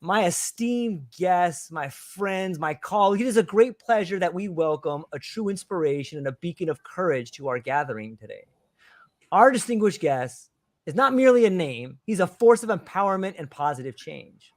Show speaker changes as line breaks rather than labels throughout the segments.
my esteemed guests, my friends, my colleagues, it is a great pleasure that we welcome a true inspiration and a beacon of courage to our gathering today. Our distinguished guest is not merely a name, he's a force of empowerment and positive change.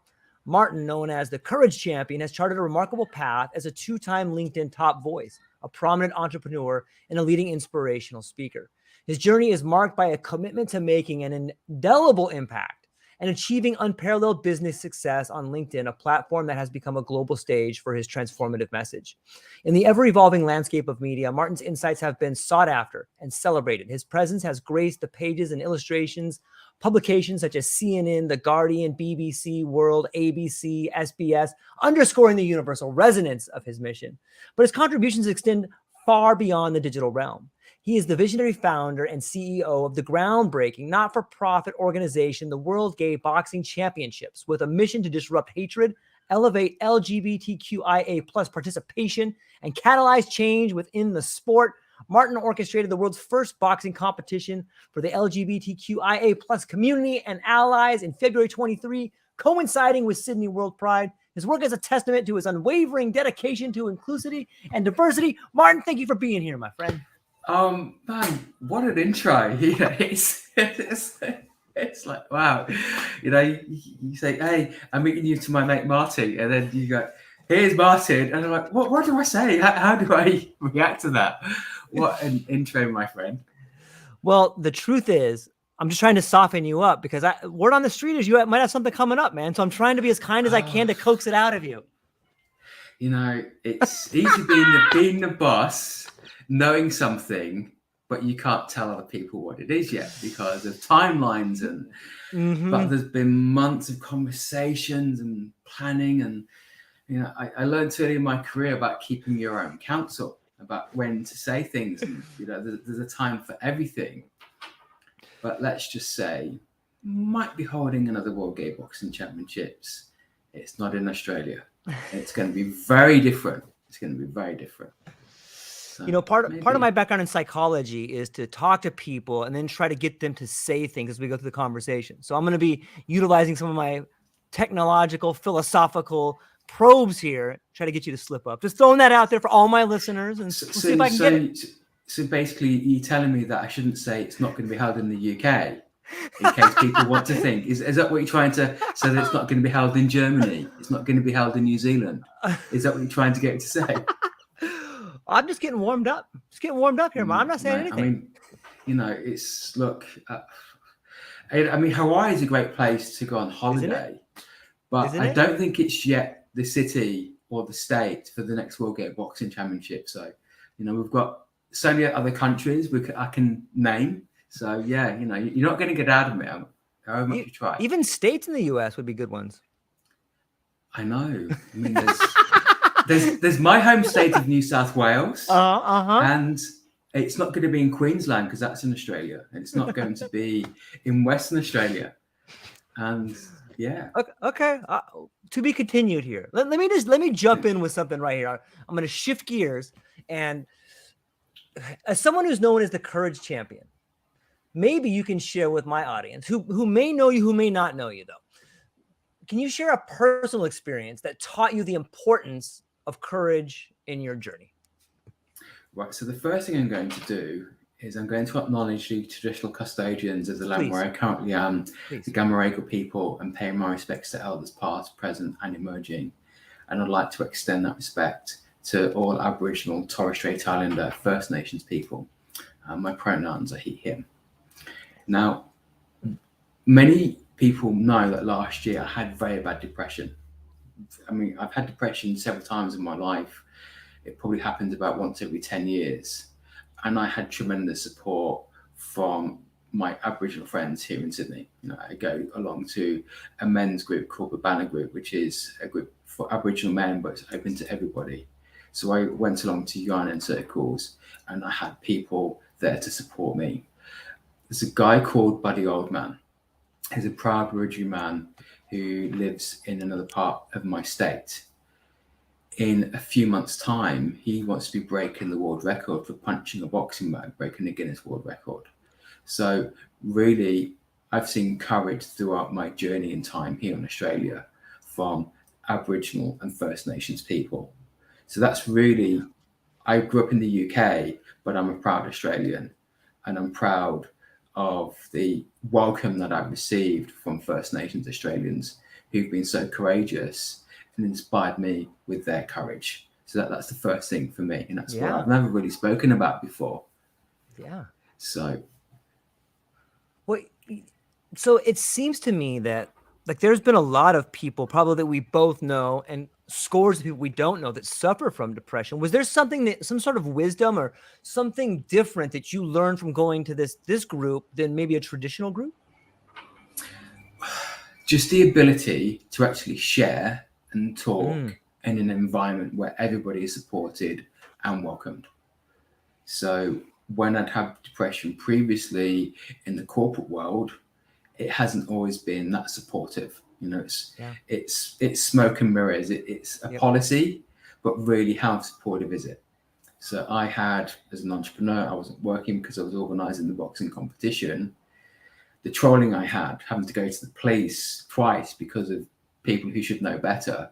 Martin, known as the Courage Champion, has charted a remarkable path as a two-time LinkedIn top voice, a prominent entrepreneur, and a leading inspirational speaker. His journey is marked by a commitment to making an indelible impact and achieving unparalleled business success on LinkedIn, a platform that has become a global stage for his transformative message. In the ever-evolving landscape of media, Martin's insights have been sought after and celebrated. His presence has graced the pages and illustrations, publications such as CNN, The Guardian, BBC, World, ABC, SBS, underscoring the universal resonance of his mission. But his contributions extend far beyond the digital realm. He is the visionary founder and CEO of the groundbreaking not-for-profit organization, the World Gay Boxing Championships, with a mission to disrupt hatred, elevate LGBTQIA+ participation, and catalyze change within the sport. Martin orchestrated the world's first boxing competition for the LGBTQIA+ community and allies in February 23, coinciding with Sydney World Pride. His work is a testament to his unwavering dedication to inclusivity and diversity. Martin, thank you for being here, my friend.
Man, what an intro. It's like, wow. You say, hey, I'm meeting you to my mate Marty. And then you go, here's Martin. And I'm like, what do I say? How do I react to that? What an intro, my friend.
Well, the truth is, I'm just trying to soften you up because word on the street is you might have something coming up, man. So I'm trying to be as kind as I can to coax it out of you.
It's easy being the boss, knowing something, but you can't tell other people what it is yet because of timelines but there's been months of conversations and planning, and I learned early in my career about keeping your own counsel, about when to say things, and there's a time for everything. But let's just say, might be holding another World Gay Boxing Championships. It's not in Australia. It's going to be very different. So,
part of my background in psychology is to talk to people and then try to get them to say things as we go through the conversation. So I'm going to be utilizing some of my technological, philosophical probes here, try to get you to slip up. Just throwing that out there for all my listeners, and we'll see if I can get it.
So basically, you're telling me that I shouldn't say it's not going to be held in the UK, in case people want to think. Is that what you're trying to say, that it's not going to be held in Germany? It's not going to be held in New Zealand? Is that what you're trying to get me to say?
I'm just getting warmed up. Here, man. I'm not saying anything. Hawaii is a great place to go on holiday, but I don't think it's yet the city or the state for the next World Gay Boxing Championship. So, we've got so many other countries I can name. So, yeah, you're not going to get out of me, however much you try. Even states in the US would be good ones.
I know. I mean, there's my home state of New South Wales, and it's not going to be in Queensland because that's in Australia, and it's not going to be in Western Australia. And yeah,
okay. To be continued here. Let me jump in with something right here. I'm going to shift gears, and as someone who's known as the Courage Champion, maybe you can share with my audience who may know you, who may not know you, though. Can you share a personal experience that taught you the importance of courage in your journey?
Right. So the first thing I'm going to do is I'm going to acknowledge the traditional custodians of the land where I currently am, the Gamma people, and pay my respects to elders past, present, and emerging. And I'd like to extend that respect to all Aboriginal, Torres Strait Islander, First Nations people. My pronouns are he, him. Now, many people know that last year I had very bad depression. I mean, I've had depression several times in my life. It probably happens about once every 10 years. And I had tremendous support from my Aboriginal friends here in Sydney. I go along to a men's group called the Banner Group, which is a group for Aboriginal men, but it's open to everybody. So I went along to UN circles, and I had people there to support me. There's a guy called Buddy Oldman. He's a proud Wiradjuri man who lives in another part of my state. In a few months' time, he wants to be breaking the world record for punching a boxing bag, breaking the Guinness World Record. So really, I've seen courage throughout my journey in time here in Australia from Aboriginal and First Nations people. So that's really, I grew up in the UK, but I'm a proud Australian, and I'm proud of the welcome that I've received from First Nations Australians who've been so courageous and inspired me with their courage. So that's the first thing for me, and that's what I've never really spoken about before.
Yeah.
So,
well, so it seems to me that like there's been a lot of people probably that we both know and scores of people we don't know that suffer from depression. Was there something that some sort of wisdom or something different that you learned from going to this group than maybe a traditional group?
Just the ability to actually share and talk in an environment where everybody is supported and welcomed. So when I'd had depression previously in the corporate world, it hasn't always been that supportive. You know, it's smoke and mirrors. It's a policy, but really how supportive is it? So I had, as an entrepreneur, I wasn't working because I was organising the boxing competition. The trolling I had, having to go to the police twice because of people who should know better,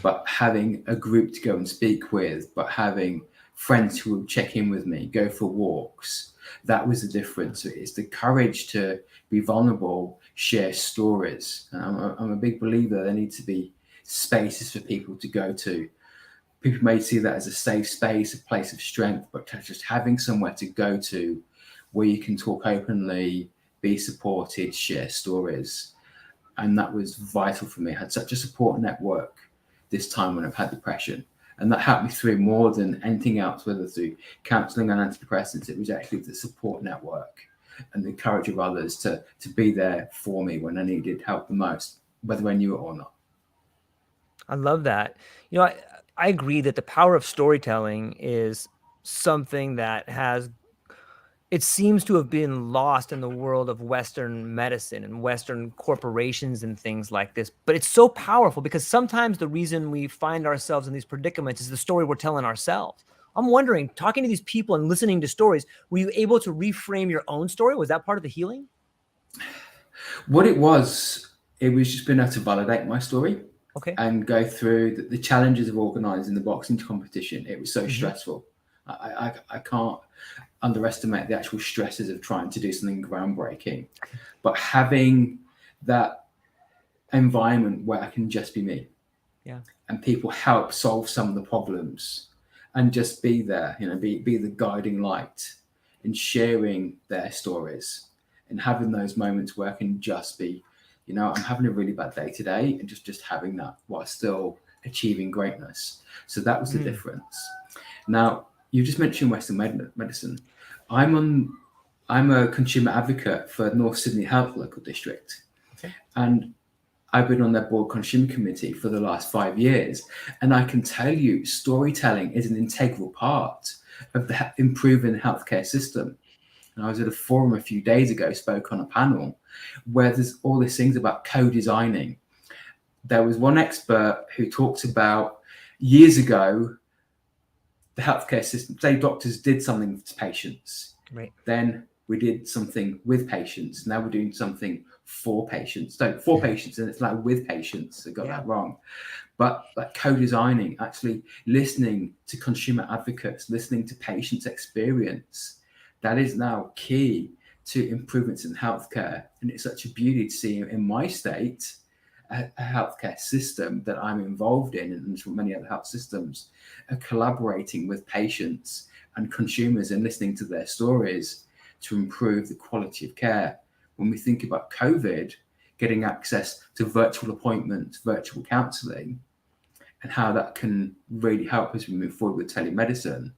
but having a group to go and speak with, but having friends who would check in with me, go for walks. That was the difference. It's the courage to be vulnerable, share stories. I'm a big believer there need to be spaces for people to go to. People may see that as a safe space, a place of strength, but just having somewhere to go to where you can talk openly, be supported, share stories. And that was vital for me. I had such a support network this time when I've had depression. And that helped me through more than anything else, whether through counselling and antidepressants. It was actually the support network and the courage of others to be there for me when I needed help the most, whether I knew it or not.
I love that. You know, I agree that the power of storytelling is something that it seems to have been lost in the world of Western medicine and Western corporations and things like this. But it's so powerful because sometimes the reason we find ourselves in these predicaments is the story we're telling ourselves. I'm wondering, talking to these people and listening to stories, were you able to reframe your own story? Was that part of the healing?
What it was just being able to validate my story.
Okay.
And go through the challenges of organising the boxing competition. It was so stressful. I can't underestimate the actual stresses of trying to do something groundbreaking. But having that environment where I can just be me, and people help solve some of the problems, and just be there, you know, be the guiding light, and sharing their stories, and having those moments where I can just be, you know, I'm having a really bad day today, and just having that while still achieving greatness. So that was the difference. Now, you just mentioned Western medicine. I'm a consumer advocate for North Sydney Health Local District, and I've been on their board consumer committee for the last 5 years, and I can tell you, storytelling is an integral part of improving the healthcare system. And I was at a forum a few days ago, spoke on a panel where there's all these things about co-designing. There was one expert who talked about years ago, the healthcare system, say doctors did something to patients.
Right.
Then we did something with patients. Now we're doing something for patients. So for patients, and it's like with patients. I got that wrong. But like co-designing, actually listening to consumer advocates, listening to patients' experience, that is now key to improvements in healthcare. And it's such a beauty to see in my state a healthcare system that I'm involved in, and from many other health systems, are collaborating with patients and consumers and listening to their stories to improve the quality of care. When we think about COVID, getting access to virtual appointments, virtual counselling, and how that can really help as we move forward with telemedicine.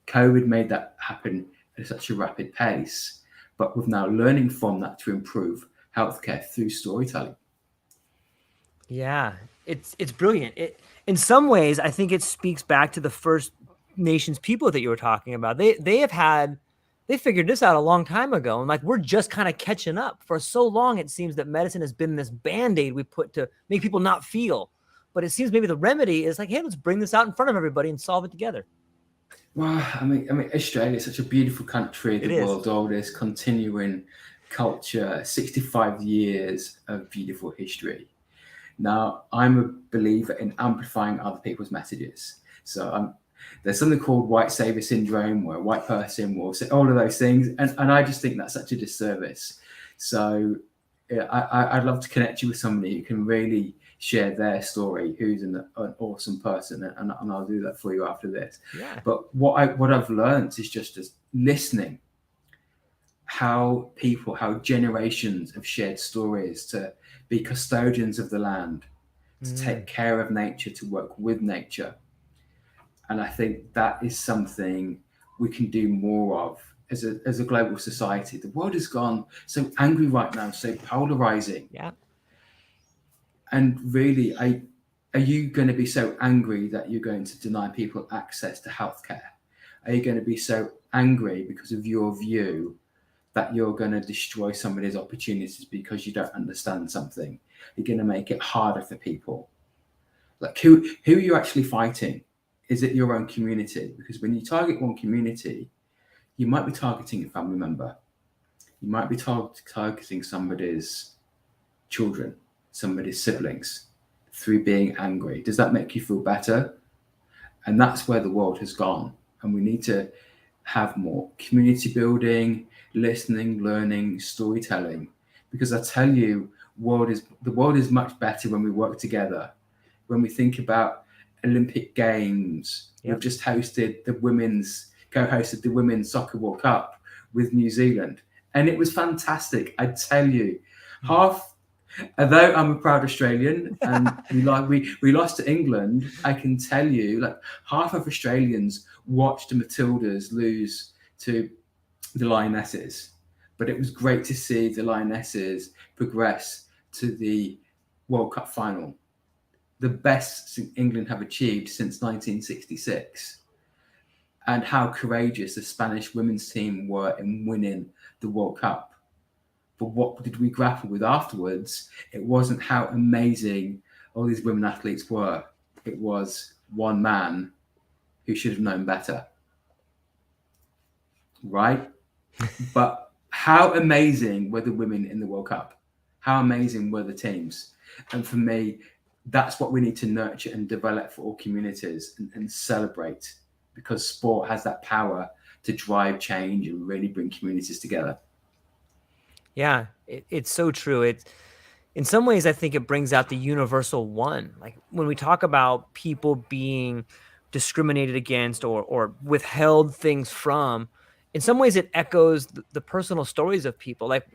COVID made that happen at such a rapid pace, but we're now learning from that to improve healthcare through storytelling.
Yeah, it's brilliant. In some ways, I think it speaks back to the First Nations people that you were talking about. They figured this out a long time ago, and like we're just kind of catching up. For so long, it seems that medicine has been this band-aid we put to make people not feel. But it seems maybe the remedy is like, hey, let's bring this out in front of everybody and solve it together.
Well, I mean, Australia is such a beautiful country, the world's oldest, continuing culture, 65 years of beautiful history. Now, I'm a believer in amplifying other people's messages. So there's something called white savior syndrome, where a white person will say all of those things. And I just think that's such a disservice. So yeah, I'd love to connect you with somebody who can really share their story, who's an awesome person. And I'll do that for you after this.
Yeah.
But what I've learned is just as listening, how generations have shared stories to be custodians of the land, to take care of nature, to work with nature. And I think that is something we can do more of as a global society. The world has gone so angry right now, so polarizing.
Yeah.
And really, are you going to be so angry that you're going to deny people access to healthcare? Are you going to be so angry because of your view that you're going to destroy somebody's opportunities because you don't understand something? You're going to make it harder for people. Like who are you actually fighting? Is it your own community? Because when you target one community, you might be targeting a family member. You might be targeting somebody's children, somebody's siblings, through being angry. Does that make you feel better? And that's where the world has gone. And we need to have more community building, listening, learning, storytelling. Because I tell you, the world is much better when we work together. When we think about Olympic Games, we've just co-hosted the Women's Soccer World Cup with New Zealand. And it was fantastic. I tell you, although I'm a proud Australian and we lost to England, I can tell you, like, half of Australians watched the Matildas lose to the Lionesses. But it was great to see the Lionesses progress to the World Cup final, the best England have achieved since 1966, and how courageous the Spanish women's team were in winning the World Cup. But what did we grapple with afterwards? It wasn't how amazing all these women athletes were. It was one man who should have known better. Right? But how amazing were the women in the World Cup? How amazing were the teams? And for me, that's what we need to nurture and develop for all communities and celebrate, because sport has that power to drive change and really bring communities together.
Yeah, it's so true. It's, in some ways, I think it brings out the universal one. Like when we talk about people being discriminated against or withheld things from, in some ways it echoes the personal stories of people. Like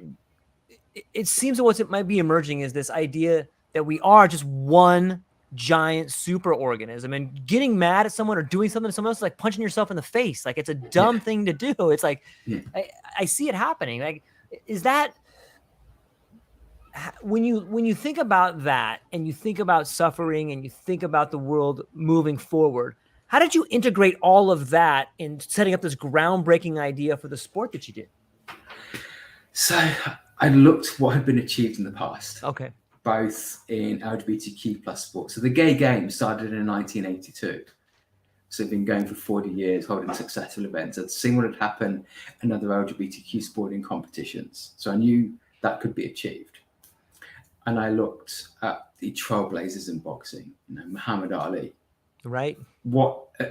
it seems that what might be emerging is this idea that we are just one giant super organism, and getting mad at someone or doing something to someone else is like punching yourself in the face. Like it's a dumb thing to do. It's like, I see it happening. Like, is that, when you think about that and you think about suffering and you think about the world moving forward, how did you integrate all of that in setting up this groundbreaking idea for the sport that you did?
So I looked what had been achieved in the past.
Okay.
Both in LGBTQ plus sports. So the Gay Games started in 1982. So they've been going for 40 years, holding successful events. I'd seen what had happened in other LGBTQ sporting competitions. So I knew that could be achieved. And I looked at the trailblazers in boxing, Muhammad Ali.
Right.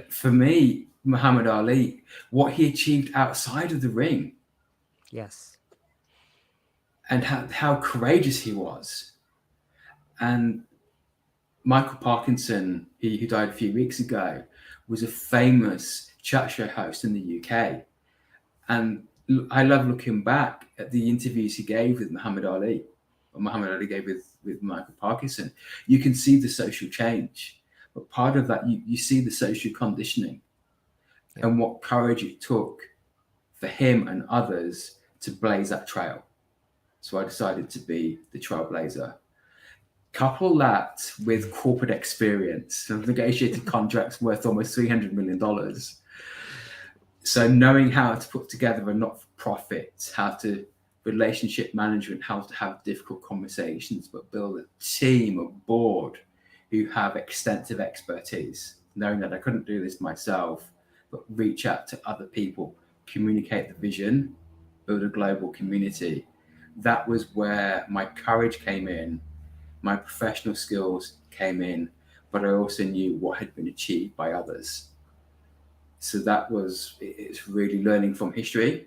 For me, Muhammad Ali, what he achieved outside of the ring.
Yes.
And how courageous he was. And Michael Parkinson, who died a few weeks ago, was a famous chat show host in the UK. And I love looking back at the interviews he gave with Muhammad Ali, or Muhammad Ali gave with Michael Parkinson. You can see the social change. But part of that, you see the social conditioning and what courage it took for him and others to blaze that trail. So I decided to be the trailblazer. Couple that with corporate experience. I've negotiated contracts worth almost $300 million. So knowing how to put together a not-for-profit, how to relationship management, how to have difficult conversations, but build a team, a board who have extensive expertise. Knowing that I couldn't do this myself, but reach out to other people, communicate the vision, build a global community. That was where my courage came in, my professional skills came in, but I also knew what had been achieved by others. So it's really learning from history,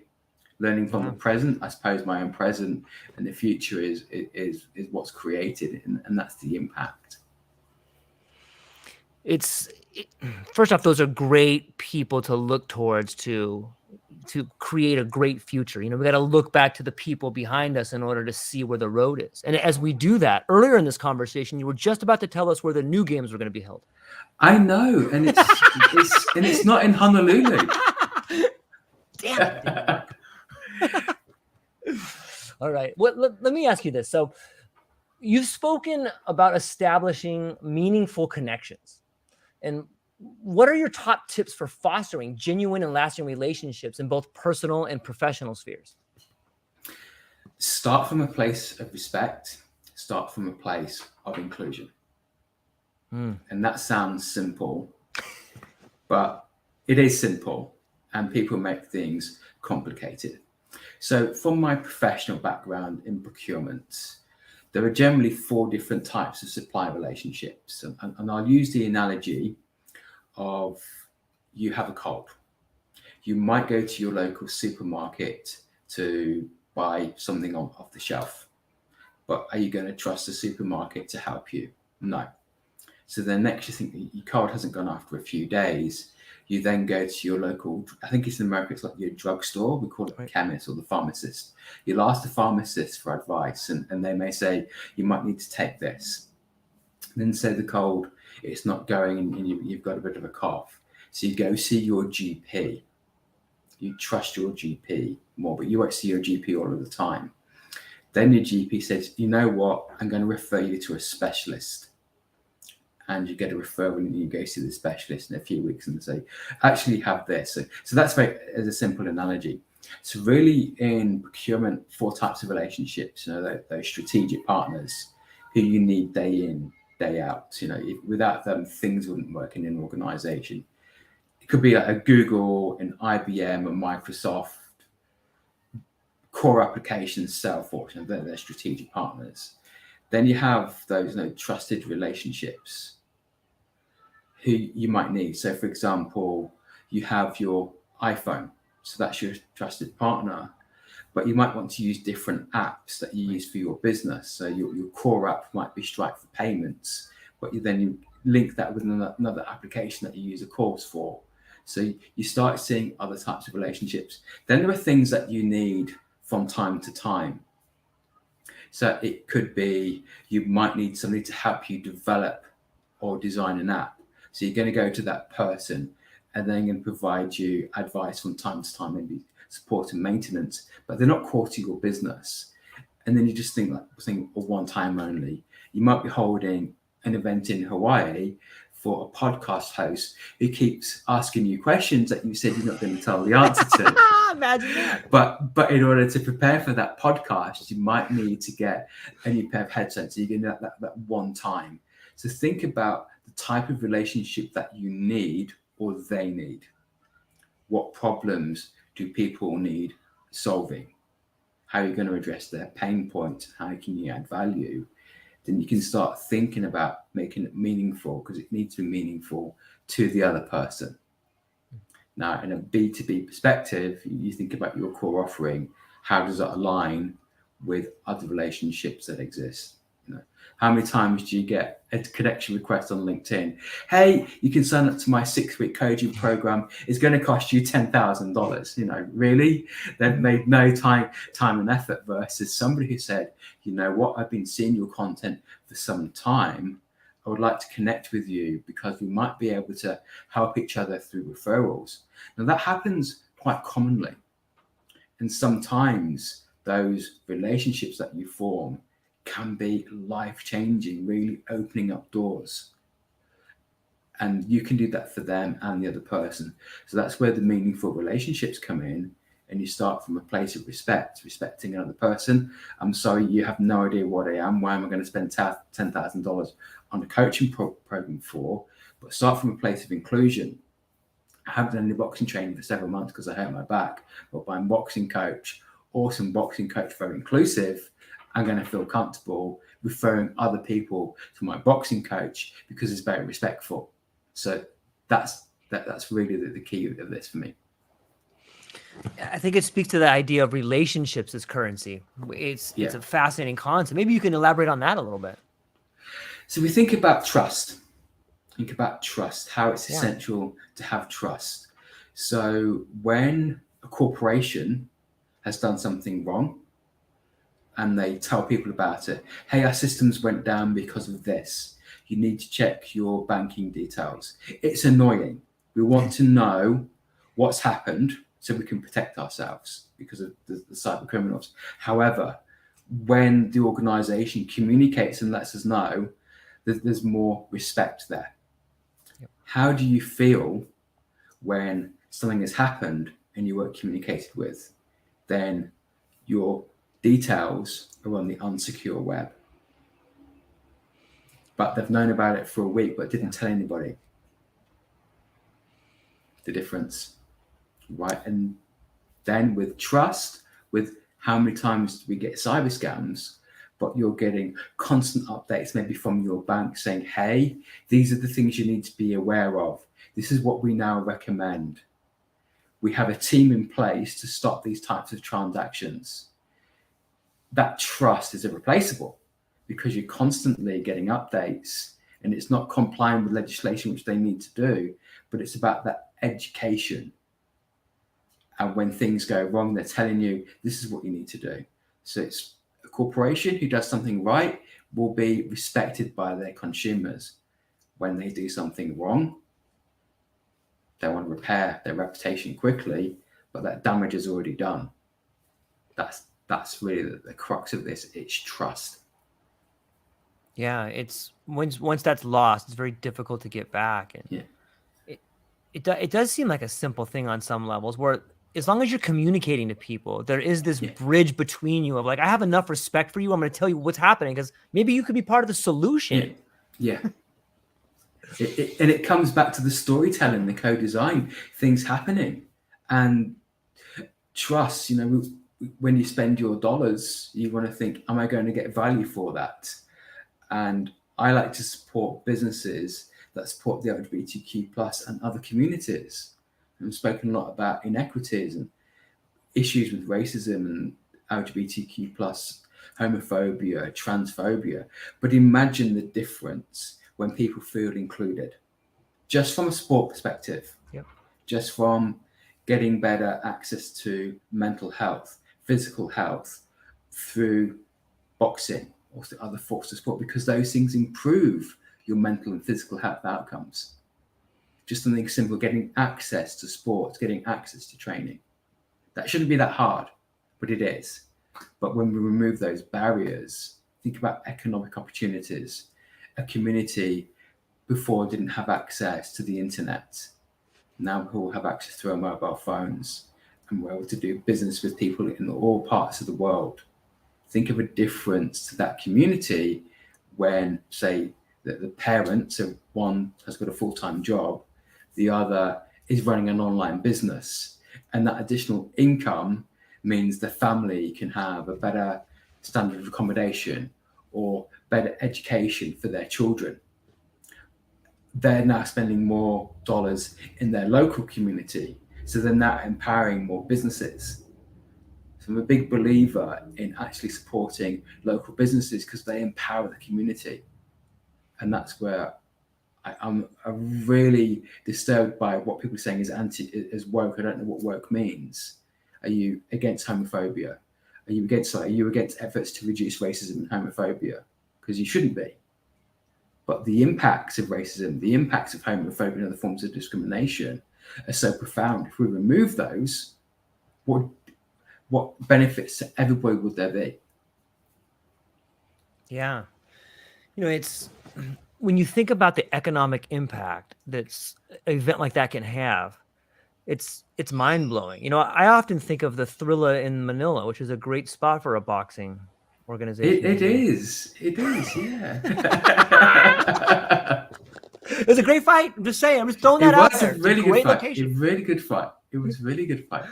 learning from the present. I suppose my own present, and the future is what's created, and that's the impact.
First off, those are great people to look towards to create a great future. We got to look back to the people behind us in order to see where the road is. And as we do that, earlier in this conversation, you were just about to tell us where the new games were going to be held.
I know, and it's not in Honolulu.
Damn it. All right. Well, let me ask you this. So you've spoken about establishing meaningful connections. And what are your top tips for fostering genuine and lasting relationships in both personal and professional spheres?
Start from a place of respect. Start from a place of inclusion. And that sounds simple, but it is simple, and people make things complicated. So from my professional background in procurement, there are generally 4 different types of supply relationships. And I'll use the analogy of you have a cold. You might go to your local supermarket to buy something off the shelf, but are you going to trust the supermarket to help you? No. So then next you think your cold hasn't gone after a few days. You then go to your local, I think it's in America, it's like your drugstore. We call it the chemist or the pharmacist. You'll ask the pharmacist for advice, and they may say, you might need to take this. Then say the cold, it's not going, and you've got a bit of a cough. So you go see your GP. You trust your GP more, but you won't see your GP all of the time. Then your GP says, you know what, I'm going to refer you to a specialist. And you get a referral and you go see the specialist in a few weeks and say, actually have this. So that's as a simple analogy. So really in procurement, 4 types of relationships, those strategic partners who you need day in, day out. Without them, things wouldn't work in an organization. It could be like a Google, an IBM, a Microsoft, core applications, Salesforce, they're strategic partners. Then you have those trusted relationships who you might need. So for example, you have your iPhone. So that's your trusted partner. But you might want to use different apps that you use for your business. So your core app might be Stripe for payments, but you link that with another application that you use a course for. So you start seeing other types of relationships. Then there are things that you need from time to time. So it could be you might need somebody to help you develop or design an app. So you're going to go to that person, and they're going to provide you advice from time to time, maybe support and maintenance, but they're not core to your business. And then you just think of one time only. You might be holding an event in Hawaii for a podcast host who keeps asking you questions that you said you're not going to tell the answer to.
Imagine that.
But in order to prepare for that podcast, you might need to get a new pair of headsets. So you're going to that one time. So think about the type of relationship that you need or they need. What problems do people need solving? How are you going to address their pain points? How can you add value? Then you can start thinking about making it meaningful, because it needs to be meaningful to the other person. Now, in a B2B perspective, you think about your core offering. How does that align with other relationships that exist? How many times do you get a connection request on LinkedIn? Hey, you can sign up to my 6-week coaching program. It's going to cost you $10,000. Really? They've made no time and effort, versus somebody who said, you know what, I've been seeing your content for some time. I would like to connect with you because we might be able to help each other through referrals. Now that happens quite commonly. And sometimes those relationships that you form can be life-changing, really opening up doors. And you can do that for them and the other person. So that's where the meaningful relationships come in. And you start from a place of respecting another person. I'm sorry, you have no idea what I am. Why am I going to spend $10,000 on a coaching program for? But start from a place of inclusion. I haven't done any boxing training for several months because I hurt my back. But by awesome boxing coach, very inclusive, I'm going to feel comfortable referring other people to my boxing coach because it's very respectful. So that's really the key of this for me.
I think it speaks to the idea of relationships as currency. It's a fascinating concept. Maybe you can elaborate on that a little bit.
So we think about trust. Think about trust, how it's essential to have trust. So when a corporation has done something wrong and they tell people about it, hey, our systems went down because of this. You need to check your banking details. It's annoying. We want to know what's happened so we can protect ourselves because of the cyber criminals. However, when the organization communicates and lets us know, there's more respect there. Yep. How do you feel when something has happened and you weren't communicated with? Then your details are on the unsecure web. But they've known about it for a week but didn't tell anybody. The difference, right? And then with trust, with how many times do we get cyber scams, but you're getting constant updates maybe from your bank saying, hey, these are the things you need to be aware of. This is what we now recommend. We have a team in place to stop these types of transactions. That trust is irreplaceable because you're constantly getting updates and it's not complying with legislation, which they need to do, but it's about that education. And when things go wrong, they're telling you, this is what you need to do. So it's a corporation who does something right will be respected by their consumers. When they do something wrong, they want to repair their reputation quickly, but that damage is already done. That's really the crux of this. It's trust.
Yeah, it's once that's lost, it's very difficult to get back. And it does seem like a simple thing on some levels, where as long as you're communicating to people, there is this bridge between you of like, I have enough respect for you. I'm going to tell you what's happening because maybe you could be part of the solution.
Yeah. And it comes back to the storytelling, the co-design, things happening, and trust. You know, when you spend your dollars, you want to think, am I going to get value for that? And I like to support businesses that support the LGBTQ plus and other communities. I've spoken a lot about inequities and issues with racism and LGBTQ plus homophobia, transphobia. But imagine the difference when people feel included, just from a sport perspective, just from getting better access to mental health, physical health through boxing or through other forms of sport, because those things improve your mental and physical health outcomes. Just something simple, getting access to sports, getting access to training. That shouldn't be that hard, but it is. But when we remove those barriers, think about economic opportunities. A community before didn't have access to the internet. Now people have access to our mobile phones, and we're able to do business with people in all parts of the world. Think of a difference to that community when, say, that the parent, so one has got a full-time job, the other is running an online business, and that additional income means the family can have a better standard of accommodation or better education for their children. They're now spending more dollars in their local community, so they're now empowering more businesses. So I'm a big believer in actually supporting local businesses because they empower the community. And that's where I'm really disturbed by what people are saying is woke. I don't know what woke means. Are you against homophobia? Are you against efforts to reduce racism and homophobia? Because you shouldn't be. But the impacts of racism, the impacts of homophobia and other forms of discrimination are so profound. If we remove those, what benefits to everybody would there be?
Yeah. You know, it's when you think about the economic impact that an event like that can have, it's mind-blowing. You know, I often think of the Thrilla in Manila, which is a great spot for a boxing organization.
It is, yeah.
It was a great fight. I'm just saying. I'm just throwing that out there.
It was a really good fight. It was a really good fight. It was a really good fight.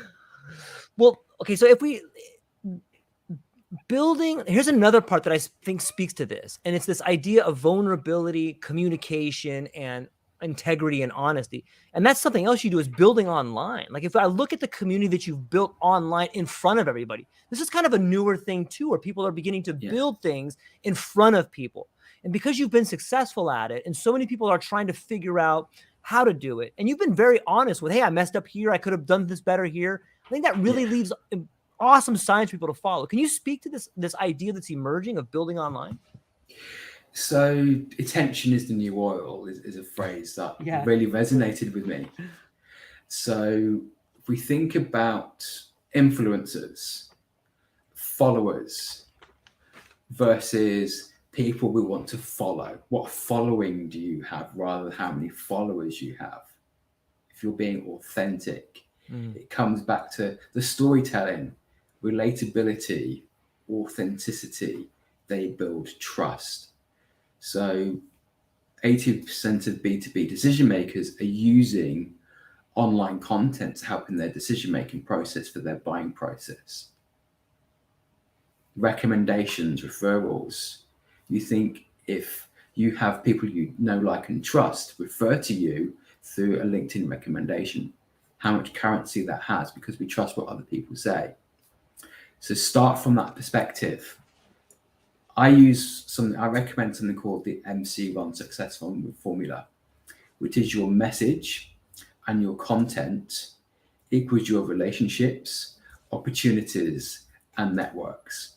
Well, okay, so if we here's another part that I think speaks to this, and it's this idea of vulnerability, communication, and integrity and honesty. And that's something else you do, is building online. Like, if I look at the community that you've built online in front of everybody, this is kind of a newer thing too, where people are beginning to build things in front of people. And because you've been successful at it, and so many people are trying to figure out how to do it, and you've been very honest with, hey, I messed up here, I could have done this better here. I think that really leaves awesome signs for people to follow. Can you speak to this idea that's emerging of building online?
So, attention is the new oil is a phrase that really resonated with me. So, if we think about influencers, followers versus people we want to follow, what following do you have rather than how many followers you have? If you're being authentic, it comes back to the storytelling, relatability, authenticity. They build trust. So 80% of B2B decision makers are using online content to help in their decision-making process for their buying process. Recommendations, referrals. You think if you have people you know, like, and trust refer to you through a LinkedIn recommendation, how much currency that has, because we trust what other people say. So start from that perspective. I recommend something called the MC1 Success Formula, which is your message and your content equals your relationships, opportunities, and networks.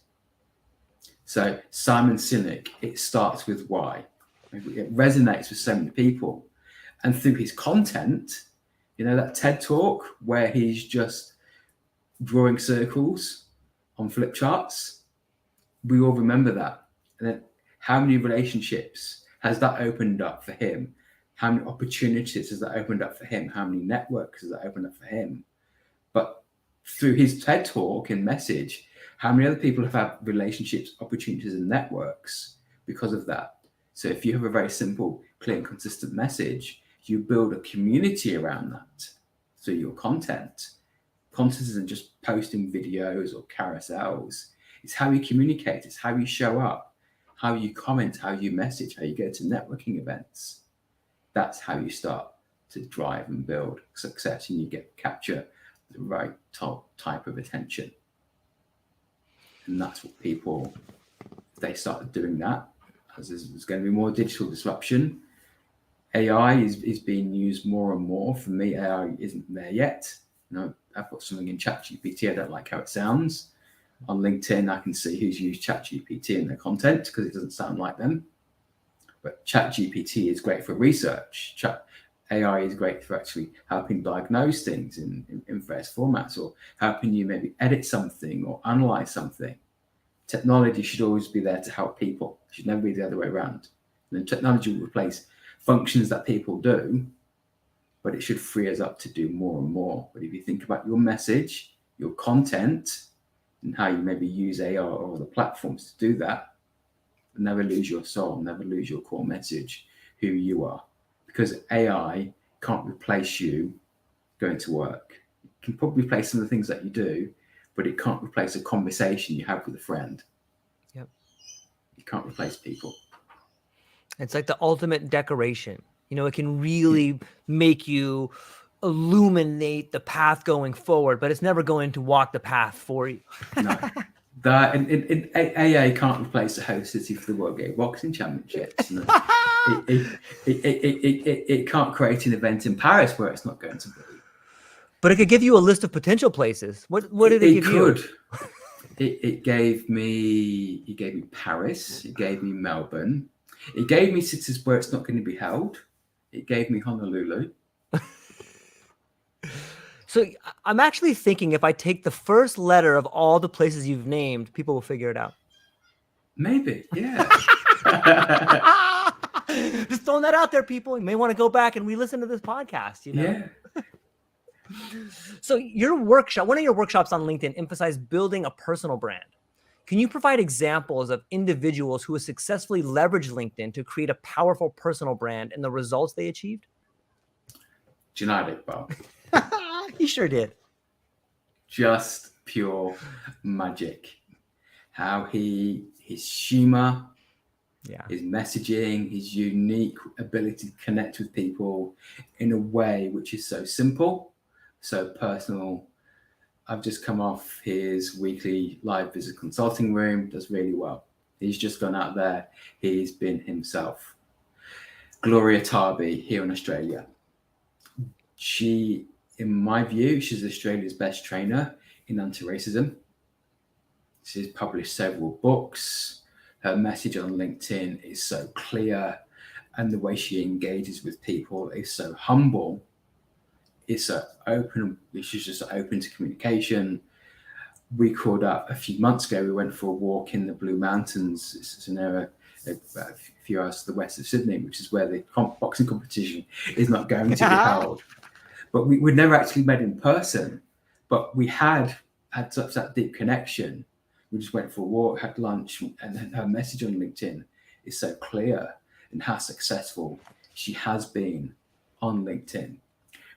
So Simon Sinek, it starts with why. It resonates with so many people. And through his content, that TED Talk where he's just drawing circles on flip charts, we all remember that. And then how many relationships has that opened up for him? How many opportunities has that opened up for him? How many networks has that opened up for him? But through his TED Talk and message, how many other people have had relationships, opportunities, and networks because of that? So if you have a very simple, clear, and consistent message, you build a community around that through your content. Content isn't just posting videos or carousels. It's how you communicate. It's how you show up, how you comment, how you message, how you go to networking events. That's how you start to drive and build success, and you capture the right type of attention. And that's what people, they started doing that, as there's going to be more digital disruption. AI is being used more and more. For me, AI isn't there yet. I've got something in ChatGPT. I don't like how it sounds. On LinkedIn, I can see who's used ChatGPT in their content because it doesn't sound like them. But ChatGPT is great for research. AI is great for actually helping diagnose things in various formats, or helping you maybe edit something or analyze something. Technology should always be there to help people. It should never be the other way around. And then technology will replace functions that people do, but it should free us up to do more and more. But if you think about your message, your content, and how you maybe use AI or other platforms to do that, never lose your soul, never lose your core message, who you are. Because AI can't replace you going to work. It can probably replace some of the things that you do, but it can't replace a conversation you have with a friend.
Yep.
You can't replace people.
It's like the ultimate decoration. It can really make you illuminate the path going forward, but it's never going to walk the path for you.
No. That in AA can't replace the host city for the World Gay Boxing Championships. It can't create an event in Paris where it's not going to be.
But it could give you a list of potential places. What did it give you?
It gave me Paris. It gave me Melbourne. It gave me cities where it's not going to be held. It gave me Honolulu.
So I'm actually thinking if I take the first letter of all the places you've named, people will figure it out.
Maybe, yeah.
Just throwing that out there, people. You may want to go back and re-listen to this podcast,
Yeah.
So one of your workshops on LinkedIn emphasized building a personal brand. Can you provide examples of individuals who have successfully leveraged LinkedIn to create a powerful personal brand and the results they achieved?
Genetic, Bob.
He sure did.
Just pure magic. how his humor,
Yeah.
his messaging, his unique ability to connect with people in a way which is so simple, so personal. I've just come off his weekly live visit consulting room, does really well. He's just gone out there, he's been himself. Gloria Tarby here in Australia. She, in my view, she's Australia's best trainer in anti-racism. She's published several books. Her message on LinkedIn is so clear, and the way she engages with people is so humble. It's so open. She's just open to communication. We called up a few months ago. We went for a walk in the Blue Mountains. It's an area a few hours to the west of Sydney, which is where the boxing competition is not going to be held. But we'd never actually met in person. But we had such that deep connection. We just went for a walk, had lunch, and her message on LinkedIn is so clear and how successful she has been on LinkedIn.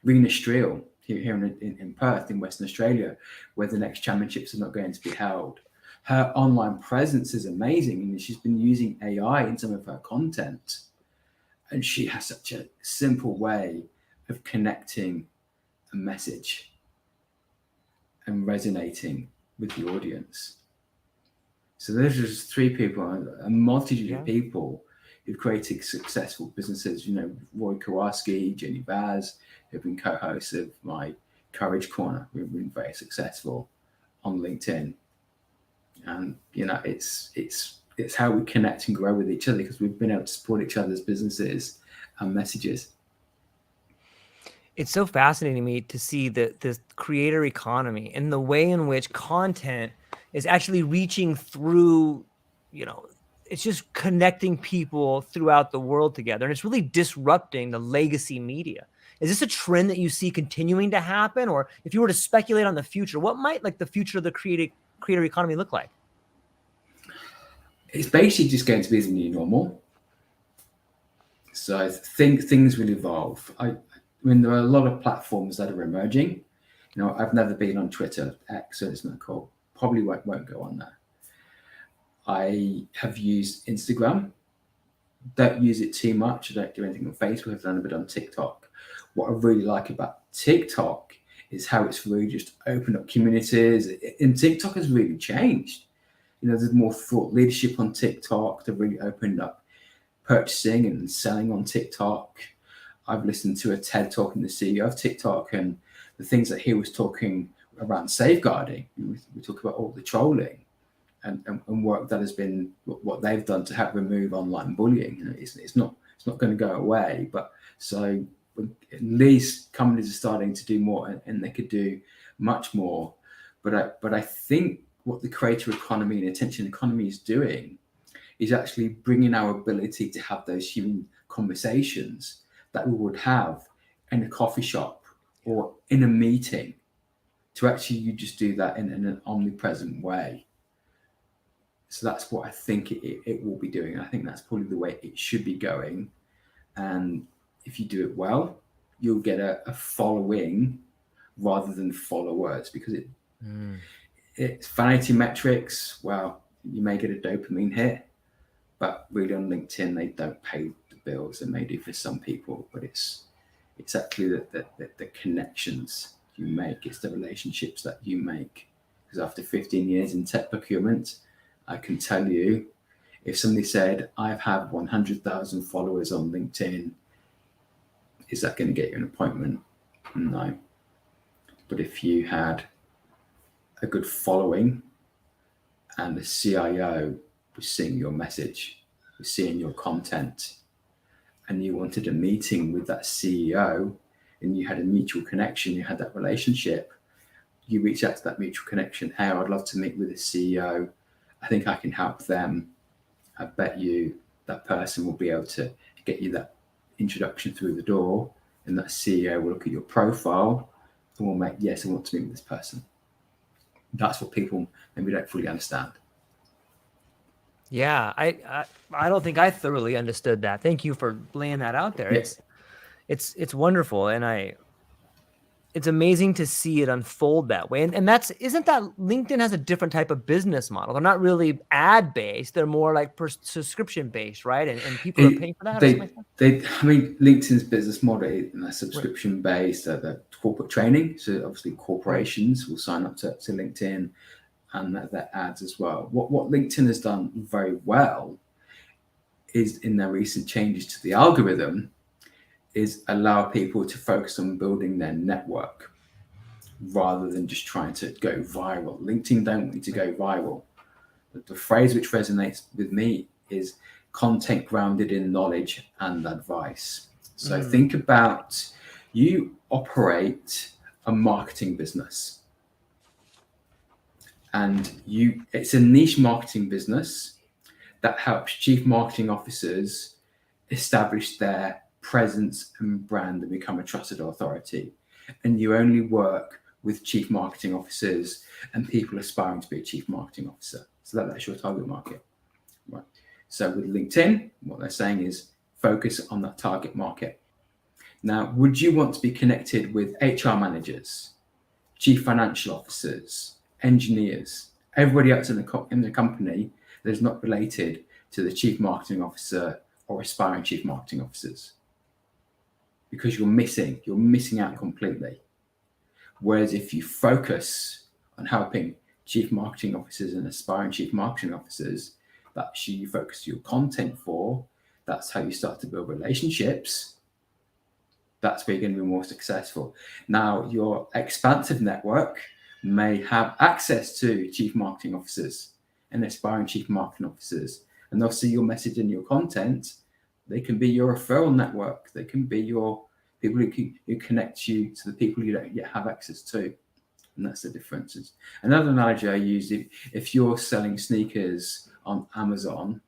Rena Streel here in Perth, in Western Australia, where the next championships are not going to be held. Her online presence is amazing, and she's been using AI in some of her content. And she has such a simple way of connecting a message and resonating with the audience. So there's just three people, a multitude of people who've created successful businesses. Roy Kowalski, Jenny Vaz, who've been co-hosts of my Courage Corner. We've been very successful on LinkedIn. And, it's how we connect and grow with each other, because we've been able to support each other's businesses and messages.
It's so fascinating to me to see this creator economy and the way in which content is actually reaching through, it's just connecting people throughout the world together. And it's really disrupting the legacy media. Is this a trend that you see continuing to happen? Or if you were to speculate on the future, what might the future of the creator economy look like?
It's basically just going to be the new normal. So I think things will evolve. I mean, there are a lot of platforms that are emerging. I've never been on Twitter, X, so it's not cool. Probably won't go on there. I have used Instagram. Don't use it too much. I don't do anything on Facebook. I've done a bit on TikTok. What I really like about TikTok is how it's really just opened up communities. And TikTok has really changed. There's more thought leadership on TikTok. They've really opened up purchasing and selling on TikTok. I've listened to a TED talk from the CEO of TikTok, and the things that he was talking around safeguarding. We talk about all the trolling and work that has been what they've done to help remove online bullying. It's not going to go away. But so at least companies are starting to do more, and they could do much more. But I think what the creator economy and attention economy is doing is actually bringing our ability to have those human conversations that we would have in a coffee shop or in a meeting, to actually you just do that in an omnipresent way. So that's what I think it will be doing. I think that's probably the way it should be going. And if you do it well, you'll get a following rather than followers, because it's vanity metrics. Well, you may get a dopamine hit, but really on LinkedIn, they don't pay the bills. They may do for some people, but it's actually the connections you make. It's the relationships that you make. Because after 15 years in tech procurement, I can tell you, if somebody said, I've had 100,000 followers on LinkedIn, is that going to get you an appointment? No. But if you had a good following and the CIO was seeing your message, was seeing your content, and you wanted a meeting with that CEO, and you had a mutual connection, you had that relationship, you reach out to that mutual connection. Hey, I'd love to meet with the CEO. I think I can help them. I bet you that person will be able to get you that introduction through the door, and that CEO will look at your profile and will make, yes, I want to meet with this person. That's what people maybe don't fully understand.
Yeah, I don't think I thoroughly understood that. Thank you for laying that out there.
Yeah.
It's wonderful, and it's amazing to see it unfold that way. And isn't that LinkedIn has a different type of business model? They're not really ad based. They're more like subscription based, right? And people are paying for that.
LinkedIn's business model is subscription based. The corporate training. So obviously corporations will sign up to LinkedIn, and their ads as well. What LinkedIn has done very well is, in their recent changes to the algorithm, is allow people to focus on building their network rather than just trying to go viral. LinkedIn don't want you to go viral. The phrase which resonates with me is content grounded in knowledge and advice. So think about, you operate a marketing business, and it's a niche marketing business that helps chief marketing officers establish their presence and brand and become a trusted authority. And you only work with chief marketing officers and people aspiring to be a chief marketing officer. So that's your target market. Right. So with LinkedIn, what they're saying is focus on that target market. Now, would you want to be connected with HR managers, chief financial officers, engineers, everybody else in the company that is not related to the chief marketing officer or aspiring chief marketing officers? Because you're missing out completely. Whereas if you focus on helping chief marketing officers and aspiring chief marketing officers, that's who you focus your content for. That's how you start to build relationships. That's where you're going to be more successful. Now, your expansive network may have access to chief marketing officers and aspiring chief marketing officers, and they'll see your message and your content. They can be your referral network. They can be your people who connect you to the people you don't yet have access to. And that's the differences. Another analogy I use, if you're selling sneakers on Amazon,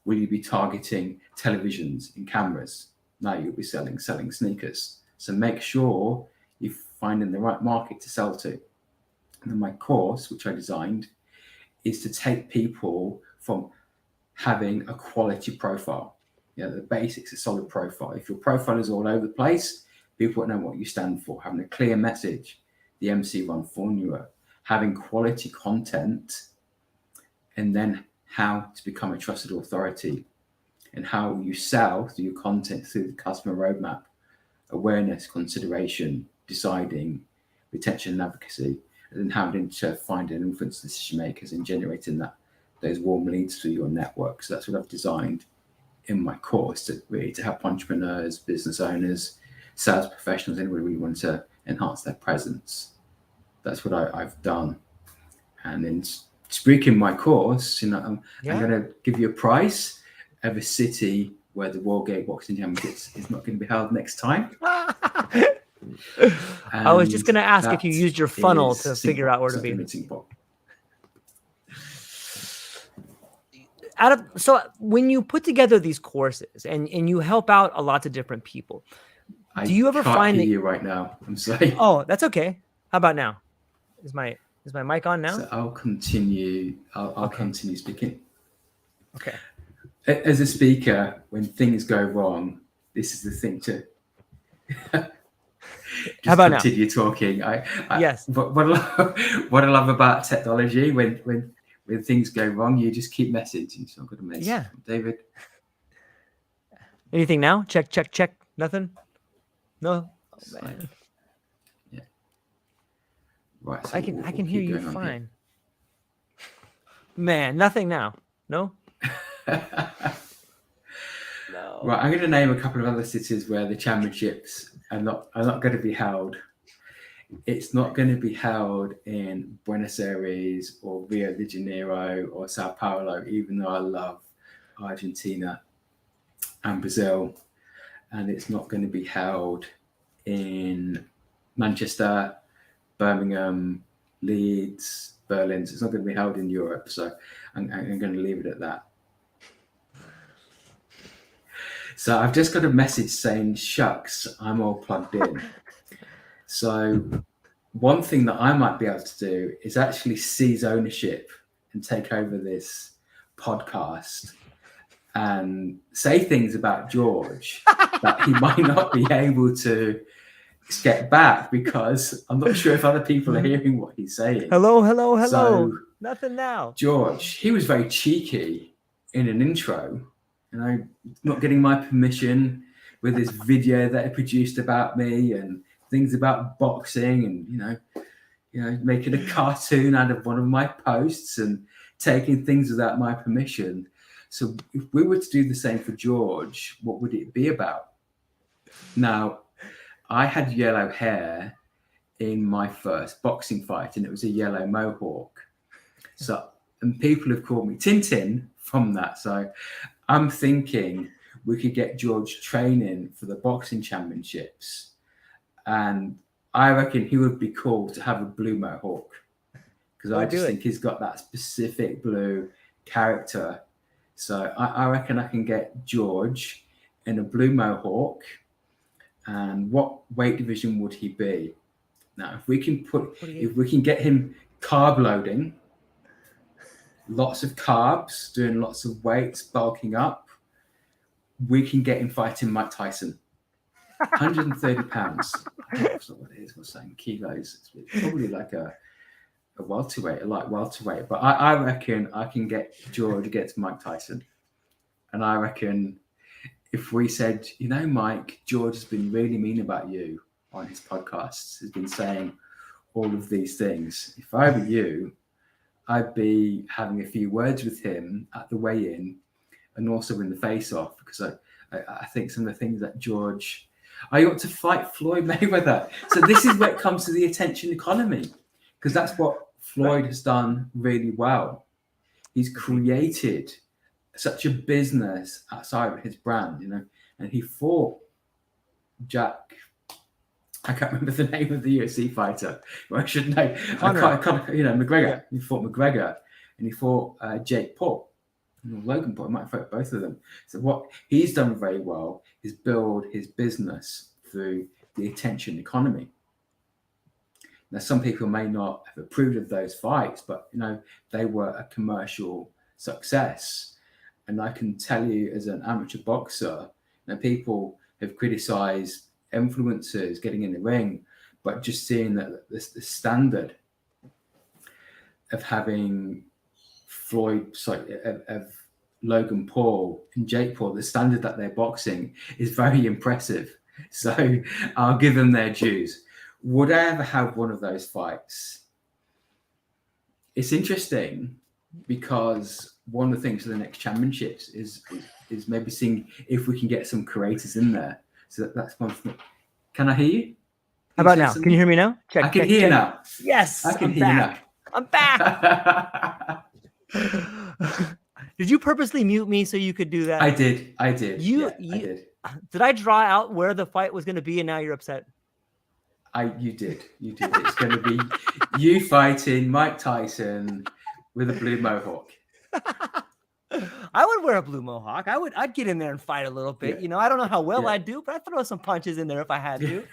will you be targeting televisions and cameras? No, you'll be selling sneakers. So make sure you're finding the right market to sell to. And then my course, which I designed, is to take people from having a quality profile. The basics, a solid profile. If your profile is all over the place, people won't know what you stand for. Having a clear message, the MC1 formula, having quality content, and then how to become a trusted authority, and how you sell through your content through the customer roadmap, awareness, consideration, deciding, retention and advocacy, and then how to find and influence decision makers and generating those warm leads through your network. So that's what I've designed in my course, to help entrepreneurs, business owners, sales professionals, anybody really want to enhance their presence. That's what I've done. And in speaking my course, I'm going to give you a prize of a city where the World Gate Boxing Championships is not going to be held next time.
I was just going to ask if you used your funnel to figure out where to be. So when you put together these courses and you help out a lot of different people, do you ever find that
you right now? I'm sorry.
Oh, that's okay. How about now? Is my mic on now?
So I'll continue. I'll continue speaking.
Okay.
As a speaker, when things go wrong, this is the thing to just
How about
continue talking.
Yes.
What I love about technology, when things go wrong, you just keep messaging. So I'm going to message.
Yeah.
David.
Anything now? Check. Nothing? No? Oh, man.
Yeah. Right. So
I can hear you fine. Man, nothing now. No?
No. Right. I'm going to name a couple of other cities where the championships are not going to be held. It's not going to be held in Buenos Aires or Rio de Janeiro or Sao Paulo, even though I love Argentina and Brazil. And it's not going to be held in Manchester, Birmingham, Leeds, Berlin. So it's not going to be held in Europe. So I'm going to leave it at that. So I've just got a message saying, shucks, I'm all plugged in. So one thing that I might be able to do is actually seize ownership and take over this podcast and say things about George that he might not be able to get back because I'm not sure if other people are hearing what he's saying.
Hello.
So,
nothing now.
George, he was very cheeky in an intro, not getting my permission with this video that he produced about me and things about boxing, and making a cartoon out of one of my posts and taking things without my permission. So if we were to do the same for George, what would it be about? Now, I had yellow hair in my first boxing fight, and it was a yellow mohawk. And people have called me Tintin from that. So I'm thinking we could get George training for the boxing championships. And I reckon he would be cool to have a blue mohawk, because I just think he's got that specific blue character. So I reckon I can get George in a blue mohawk. And what weight division would he be? Now, if we can get him carb loading, lots of carbs, doing lots of weights, bulking up, we can get him fighting Mike Tyson. 130 pounds. That's not what it is. We're saying kilos. It's probably like a welterweight, a light welterweight. But I reckon I can get George against Mike Tyson. And I reckon if we said, Mike, George has been really mean about you on his podcasts, has been saying all of these things. If I were you, I'd be having a few words with him at the weigh-in and also in the face-off, because I think some of the things that George... I ought to fight Floyd Mayweather. So this is where it comes to the attention economy, because that's what Floyd has done really well. He's created such a business outside of his brand, and he fought Jack... I can't remember the name of the UFC fighter. Well, I should know. McGregor. Yeah. He fought McGregor, and he fought Jake Paul, Logan Paul. He might have fought both of them. So what he's done very well is build his business through the attention economy. Now, some people may not have approved of those fights, but they were a commercial success. And I can tell you, as an amateur boxer, people have criticised influencers getting in the ring, but just seeing that the standard of having of Logan Paul and Jake Paul, the standard that they're boxing is very impressive. So I'll give them their dues. Would I ever have one of those fights? It's interesting, because one of the things for the next championships is maybe seeing if we can get some creators in there. So that's one thing. Can I hear you?
How about now? Can you hear me now?
I can hear you now.
Yes,
I can hear you now.
I'm back. Did you purposely mute me so you could do that?
I did. I did.
I did. Did I draw out where the fight was going to be, and now you're upset?
You did. It's going to be you fighting Mike Tyson with a blue mohawk.
I would wear a blue mohawk. I'd get in there and fight a little bit. Yeah. I don't know how well I'd do, but I'd throw some punches in there if I had to.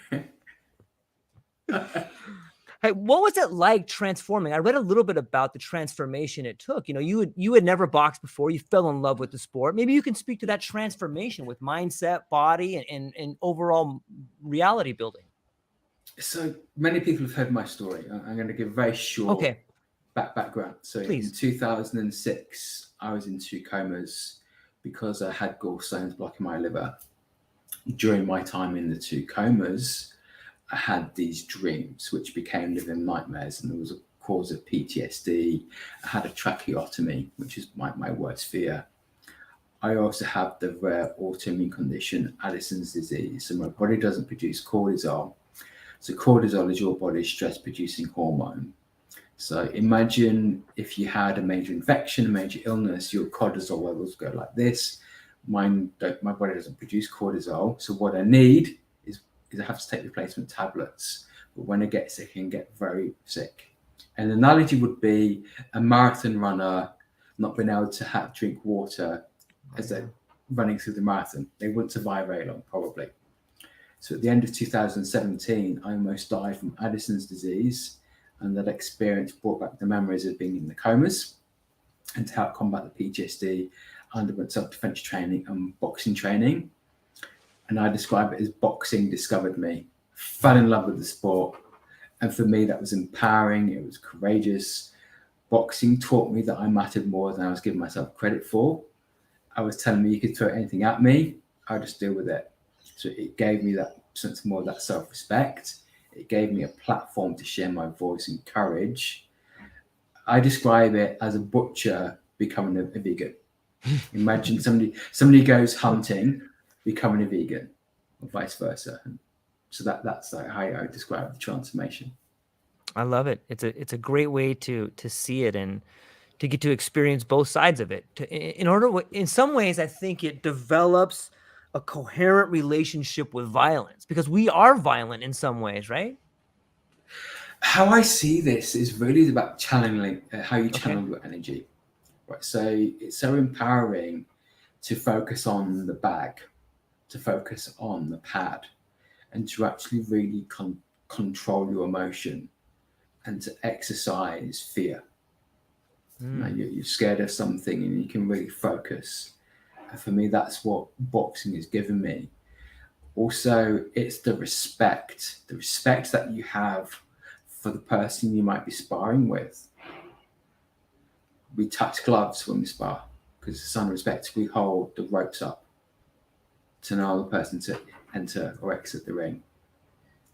Hey, what was it like transforming? I read a little bit about the transformation it took. You had never boxed before. You fell in love with the sport. Maybe you can speak to that transformation with mindset, body, and overall reality building.
So many people have heard my story. I'm going to give a very short background. So please. In 2006, I was in 2 comas because I had gallstones blocking my liver. During my time in the 2 comas, I had these dreams, which became living nightmares, and there was a cause of PTSD. I had a tracheotomy, which is my worst fear. I also have the rare autoimmune condition, Addison's disease. So my body doesn't produce cortisol. So cortisol is your body's stress-producing hormone. So imagine if you had a major infection, a major illness, your cortisol levels go like this. My body doesn't produce cortisol. So what I need is I have to take replacement tablets. But when I get sick, I can get very sick. An analogy would be a marathon runner not being able to drink water as they're running through the marathon. They wouldn't survive very long, probably. So at the end of 2017, I almost died from Addison's disease, and that experience brought back the memories of being in the comas. And to help combat the PTSD, I underwent self-defense training and boxing training. And I describe it as boxing discovered me. fell in love with the sport. And for me, that was empowering. It was courageous. Boxing taught me that I mattered more than I was giving myself credit for. I was telling me you could throw anything at me, I'll just deal with it. So it gave me that sense more of that self-respect. It gave me a platform to share my voice and courage. I describe it as a butcher becoming a vegan. Imagine somebody goes hunting, becoming a vegan, or vice versa. So that's like how I describe the transformation.
I love it. It's a great way to see it and to get to experience both sides of it. In some ways, I think it develops a coherent relationship with violence because we are violent in some ways, right?
How I see this is really about channeling how you channel your energy. Right. So it's so empowering to focus on the bag, to focus on the pad, and to actually really control your emotion and to exercise fear. You're scared of something and you can really focus. And for me, that's what boxing has given me. Also, it's the respect that you have for the person you might be sparring with. We touch gloves when we spar because it's sign of respect. We hold the ropes up to allow the person to enter or exit the ring.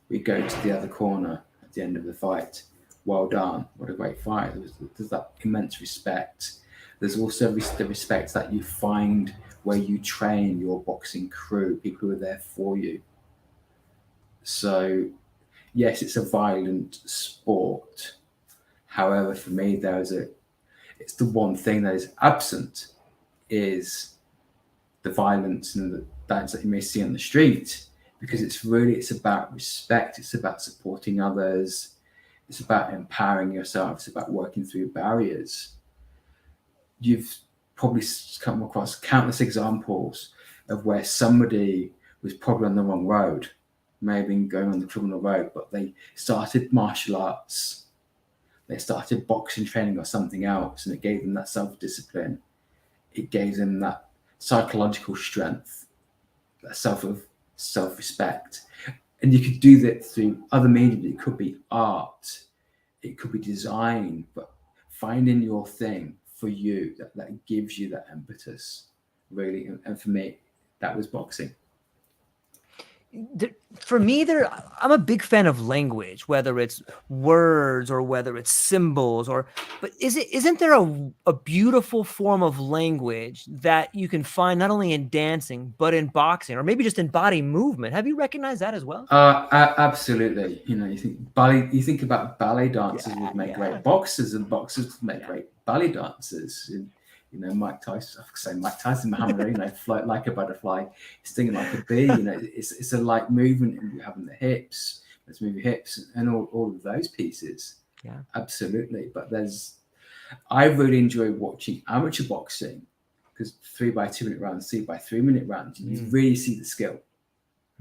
We go to the other corner at the end of the fight. Well done. What a great fight. There's that immense respect. There's also the respect that you find where you train your boxing crew, people who are there for you. So, yes, it's a violent sport. However, for me, it's the one thing that is absent is the violence and the violence that you may see on the street, because it's about respect. It's about supporting others. It's about empowering yourself. It's about working through barriers. You've probably come across countless examples of where somebody was probably on the wrong road, maybe going on the criminal road, but they started martial arts. They started boxing training or something else, and it gave them that self-discipline. It gave them that psychological strength, that self-respect. And you could do that through other media. It could be art, it could be design, but finding your thing for you that gives you that impetus, really. And for me, that was boxing.
For me, I'm a big fan of language, whether it's words or whether it's symbols, but isn't there a beautiful form of language that you can find not only in dancing but in boxing, or maybe just in body movement? Have you recognized that as well?
Absolutely. You think about ballet dancers would make great boxers, and boxers would make great ballet dancers. Mike Tyson, Muhammad Ali, float like a butterfly, sting like a bee. It's a light movement, and you have in the hips. Let's move your hips and all of those pieces.
Yeah,
absolutely. But I really enjoy watching amateur boxing because 3 by 2 minute rounds, 3 by 3 minute rounds, you really see the skill.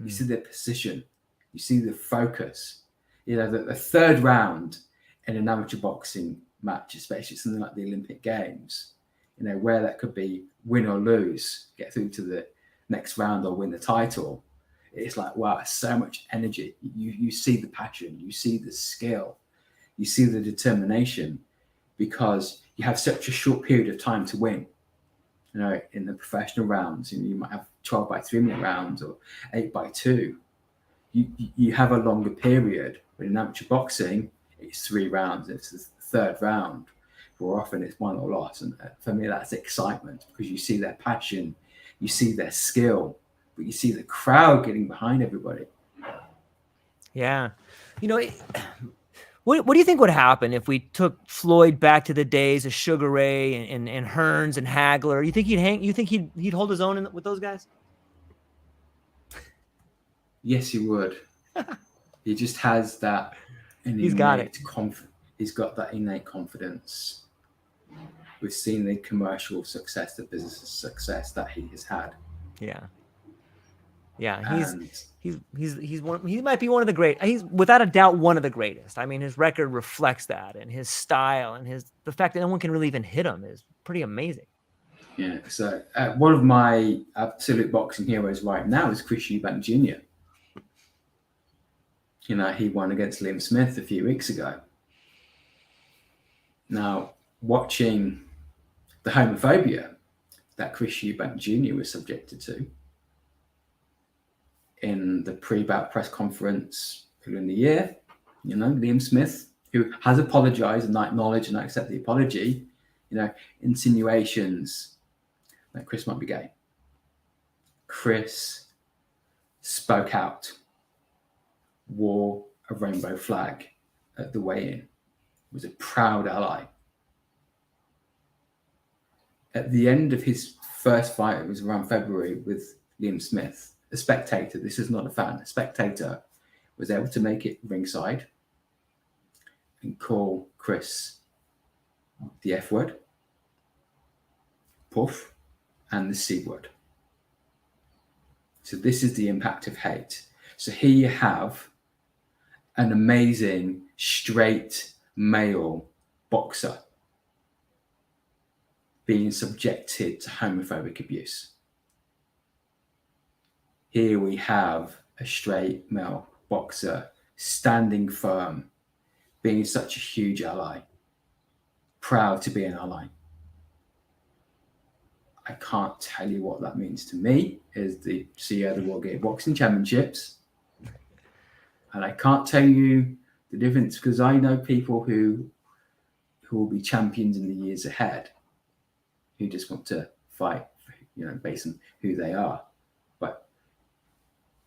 You see the precision. You see the focus. The third round in an amateur boxing match, especially something like the Olympic Games, where that could be win or lose, get through to the next round or win the title. It's like, wow, so much energy. You see the passion, you see the skill, you see the determination, because you have such a short period of time to win. In the professional rounds, you might have 12 by 3 minute rounds or 8 by 2. You have a longer period. But in amateur boxing, it's 3 rounds. It's the third round. More often it's won or lost. And for me, that's excitement, because you see their passion, you see their skill, but you see the crowd getting behind everybody.
Yeah. What do you think would happen if we took Floyd back to the days of Sugar Ray and Hearns and Hagler? You think he'd hang? You think he'd hold his own with those guys?
Yes, he would. He just has that.
He's got it.
He's got that innate confidence. We've seen the commercial success, the business success that he has had.
Yeah. He's one. He might be one of the great. He's without a doubt one of the greatest. I mean, his record reflects that, and his style, and the fact that no one can really even hit him is pretty amazing.
Yeah. So one of my absolute boxing heroes right now is Chris Eubank Jr. he won against Liam Smith a few weeks ago. Now, watching the homophobia that Chris Eubank Jr. was subjected to in the pre-bout press conference earlier in the year, Liam Smith, who has apologized and acknowledged and accepted the apology, insinuations that Chris might be gay. Chris spoke out, wore a rainbow flag at the weigh-in, was a proud ally. At the end of his first fight, it was around February with Liam Smith, a spectator, this is not a fan, a spectator was able to make it ringside and call Chris the F word, puff, and the C word. So this is the impact of hate. So here you have an amazing straight male boxer being subjected to homophobic abuse. Here we have a straight male boxer standing firm, being such a huge ally, proud to be an ally. I can't tell you what that means to me as the CEO of the World Gay Boxing Championships. And I can't tell you the difference because I know people who will be champions in the years ahead who just want to fight, based on who they are. But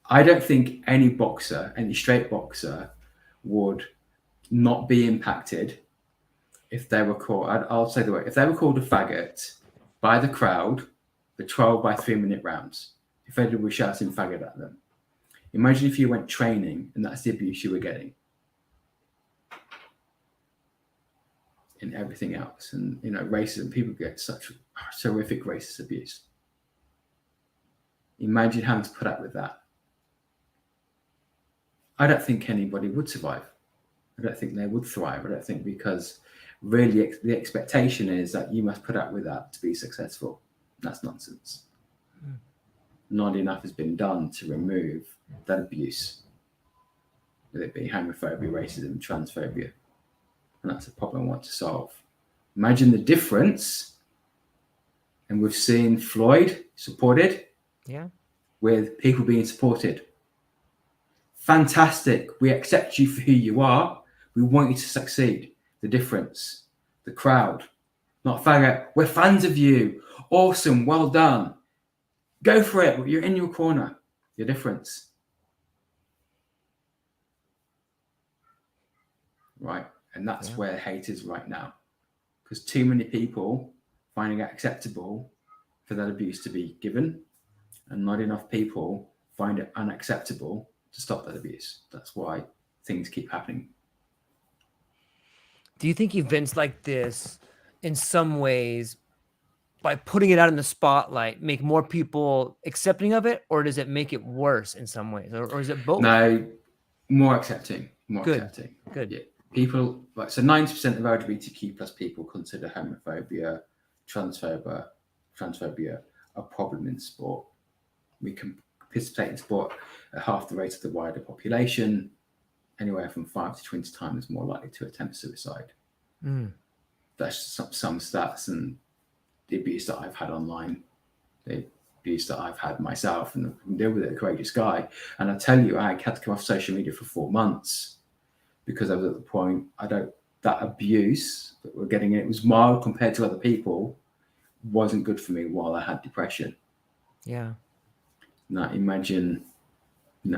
I don't think any boxer, any straight boxer would not be impacted if they were called, I'll say the way, if they were called a faggot by the crowd for 12 by 3 minute rounds, if everybody was shouting faggot at them. Imagine if you went training and that's the abuse you were getting. In everything else. And, racism, people get such horrific racist abuse. Imagine having to put up with that. I don't think anybody would survive. I don't think they would thrive. I don't think because really the expectation is that you must put up with that to be successful. That's nonsense. Not enough has been done to remove that abuse, whether it be homophobia, racism, transphobia. And that's a problem I want to solve. Imagine the difference. And we've seen Floyd supported with people being supported. Fantastic. We accept you for who you are. We want you to succeed. The difference. The crowd. Not faggot. We're fans of you. Awesome. Well done. Go for it. You're in your corner. Your difference. Right. And that's where hate is right now. Because too many people finding it acceptable for that abuse to be given, and not enough people find it unacceptable to stop that abuse. That's why things keep happening.
Do you think events like this, in some ways, by putting it out in the spotlight, make more people accepting of it, or does it make it worse in some ways, or is it both?
No, more accepting. Accepting.
Good.
Yeah. People, so 90% of LGBTQ plus people consider homophobia, transphobia a problem in sport. We can participate in sport at half the rate of the wider population, anywhere from 5 to 20 times more likely to attempt suicide. That's some stats, and the abuse that I've had online, the abuse that I've had myself, and I can deal with it, a courageous guy. And I tell you, I had to come off social media for 4 months because I was at the point, that abuse that we're getting, it was mild compared to other people, wasn't good for me while I had depression.
Yeah.
Now imagine,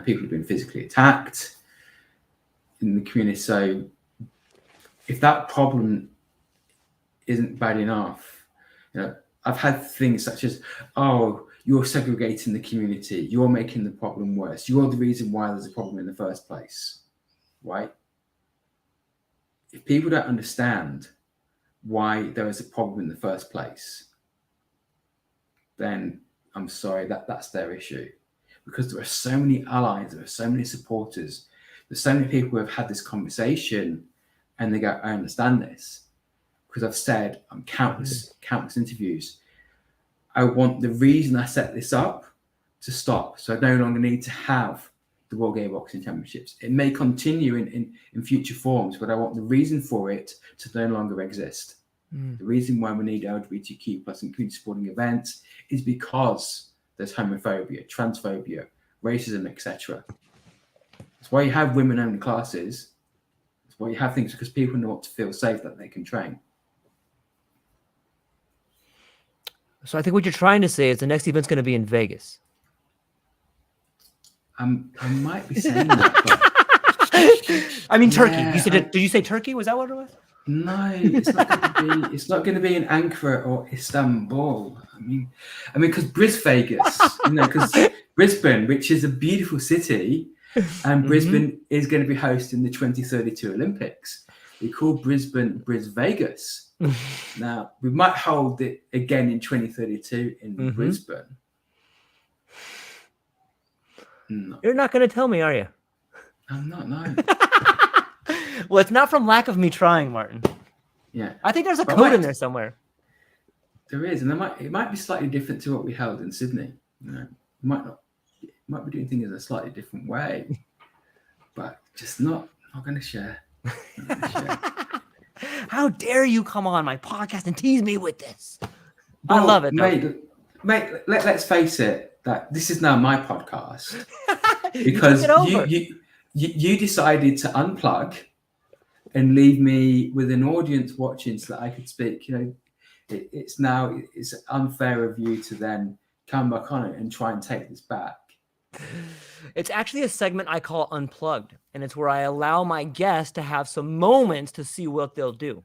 people have been physically attacked in the community. So if that problem isn't bad enough, I've had things such as, oh, you're segregating the community, you're making the problem worse, you're the reason why there's a problem in the first place, right? If people don't understand why there is a problem in the first place, then I'm sorry, that's their issue. Because there are so many allies, there are so many supporters, there's so many people who have had this conversation and they go, I understand this. Because I've said on countless interviews, I want the reason I set this up to stop. So I no longer need to have the World Gay Boxing Championships. It may continue in future forms, but I want the reason for it to no longer exist. The reason why we need LGBTQ plus included sporting events is because there's homophobia, transphobia, racism, etc. That's why you have women-only classes. That's why you have things, because people want to feel safe that they can train.
So I think what you're trying to say is the next event's going to be in Vegas.
I might be saying that, but
I mean, Turkey. You said, did you say Turkey? Was that what it was?
No, it's not going to be in Ankara or Istanbul. I mean, because Vegas, because Brisbane, which is a beautiful city, and Brisbane is going to be hosting the 2032 Olympics. We call Brisbane Vegas. Now we might hold it again in 2032 in Brisbane. No.
You're not going to tell me, are you?
I'm not. No.
Well, it's not from lack of me trying, Martin.
Yeah.
I think there's a code in there somewhere.
There is, and it might be slightly different to what we held in Sydney. It might be doing things in a slightly different way, but just not going to share.
How dare you come on my podcast and tease me with this? Well, I love it, though.
Mate, let's face it, that this is now my podcast because you decided to unplug and leave me with an audience watching so that I could speak. It's unfair of you to then come back on it and try and take this back.
It's actually a segment I call Unplugged, and it's where I allow my guests to have some moments to see what they'll do.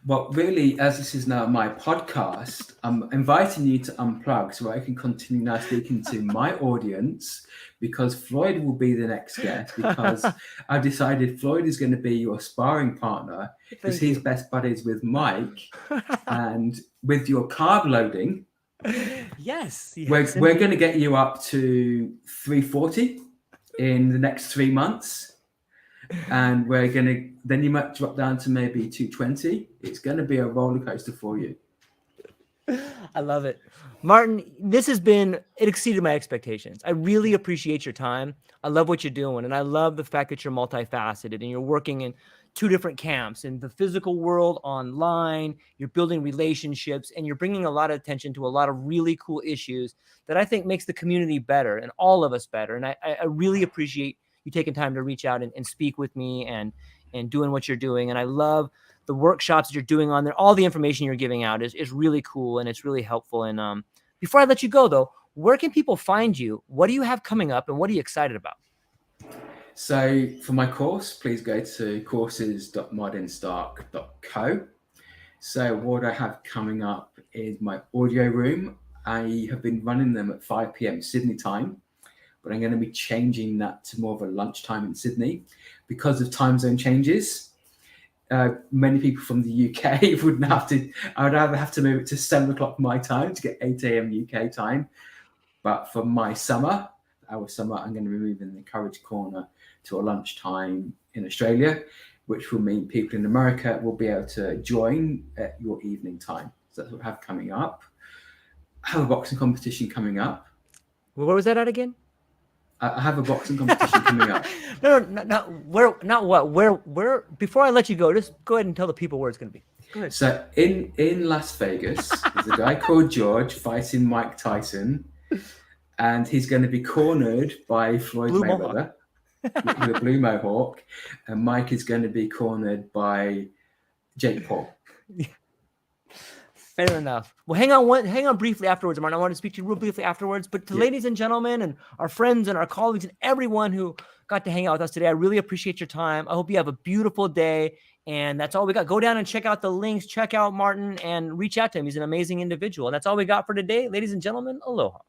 Well, really, as this is now my podcast, I'm inviting you to unplug so I can continue now speaking to my audience, because Floyd will be the next guest, because I've decided Floyd is going to be your sparring partner, because he's best buddies with Mike, and with your carb loading.
Yes.
We're going to get you up to 340 in the next 3 months. And then you might drop down to maybe 220. It's going to be a roller coaster for you.
I love it. Martin, it exceeded my expectations. I really appreciate your time. I love what you're doing. And I love the fact that you're multifaceted and you're working in 2 different camps, in the physical world, online, you're building relationships, and you're bringing a lot of attention to a lot of really cool issues that I think makes the community better and all of us better. And I really appreciate you taking time to reach out and speak with me and doing what you're doing. And I love the workshops that you're doing on there. All the information you're giving out is really cool and it's really helpful. And before I let you go, though, where can people find you? What do you have coming up and what are you excited about?
So for my course, please go to courses.martinstark.co. So what I have coming up is my audio room. I have been running them at 5 p.m. Sydney time, but I'm going to be changing that to more of a lunchtime in Sydney because of time zone changes. Many people from the UK I would either have to move it to 7 o'clock my time to get 8 a.m. UK time. But for our summer, I'm going to be moving the Courage Corner to a lunchtime in Australia, which will mean people in America will be able to join at your evening time. So that's what I have coming up. I have a boxing competition coming up.
Well, where was that at again?
I have a boxing competition coming up.
No, where? Not what? Where? Before I let you go, just go ahead and tell the people where it's going to be. Go ahead.
So in Las Vegas, there's a guy called George fighting Mike Tyson, and he's going to be cornered by Floyd Mayweather, the Blue Mohawk, and Mike is going to be cornered by Jake Paul.
Fair enough. Well, hang on briefly afterwards, Martin. I want to speak to you real briefly afterwards. But to ladies and gentlemen and our friends and our colleagues and everyone who got to hang out with us today, I really appreciate your time. I hope you have a beautiful day. And that's all we got. Go down and check out the links. Check out Martin and reach out to him. He's an amazing individual. And that's all we got for today. Ladies and gentlemen, aloha.